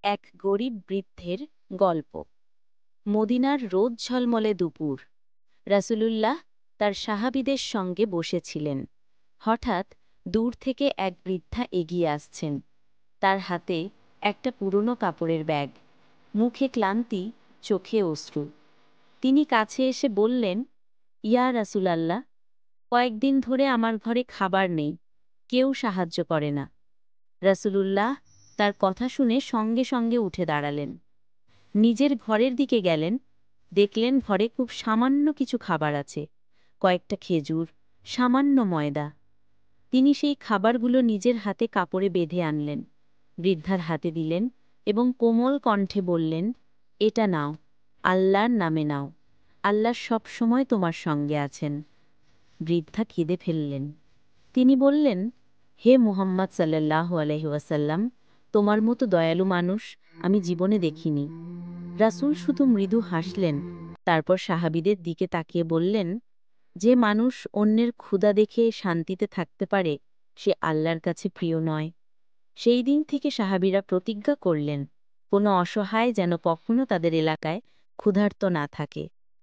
এক গরিব বৃদ্ধের গল্প। মদিনার রোদ ঝলমলে দুপুর। রাসূলুল্লাহ তার সাহাবীদের সঙ্গে বসেছিলেন। হঠাৎ দূর থেকে এক বৃদ্ধা এগিয়ে আসছেন। তার হাতে একটা পুরনো কাপড়ের ব্যাগ, মুখে ক্লান্তি, চোখে অশ্রু। তিনি কাছে এসে বললেন, ইয়া রাসূলাল্লাহ, কয়েকদিন ধরে আমার ঘরে খাবার নেই, কেউ সাহায্য করে না। রাসূলুল্লাহ তার কথা শুনে সঙ্গে সঙ্গে উঠে দাঁড়ালেন। নিজের ঘরের দিকে গেলেন, দেখলেন ঘরে খুব সামান্য কিছু খাবার আছে, কয়েকটা খেজুর, সামান্য ময়দা। তিনি সেই খাবারগুলো নিজের হাতে কাপড়ে বেঁধে আনলেন, বৃদ্ধার হাতে দিলেন এবং কোমল কণ্ঠে বললেন, এটা নাও, আল্লাহর নামে নাও, আল্লাহ সব সময় তোমার সঙ্গে আছেন। বৃদ্ধা কেঁদে ফেললেন। তিনি বললেন, হে মুহাম্মদ সাল্লাল্লাহু আলাইহি ওয়াসাল্লাম, তোমার মতো দয়ালু মানুষ আমি জীবনে দেখিনি। রাসূল শুধু মৃদু হাসলেন, তারপর সাহাবীদের দিকে তাকিয়ে বললেন, যে মানুষ অন্যের ক্ষুধা দেখে শান্তিতে থাকতে পারে সে আল্লাহর কাছে প্রিয় নয়। সেই দিন থেকে সাহাবীরা প্রতিজ্ঞা করলেন, কোনো অসহায় যেন কখনো তাদের এলাকায় ক্ষুধার্ত না থাকে।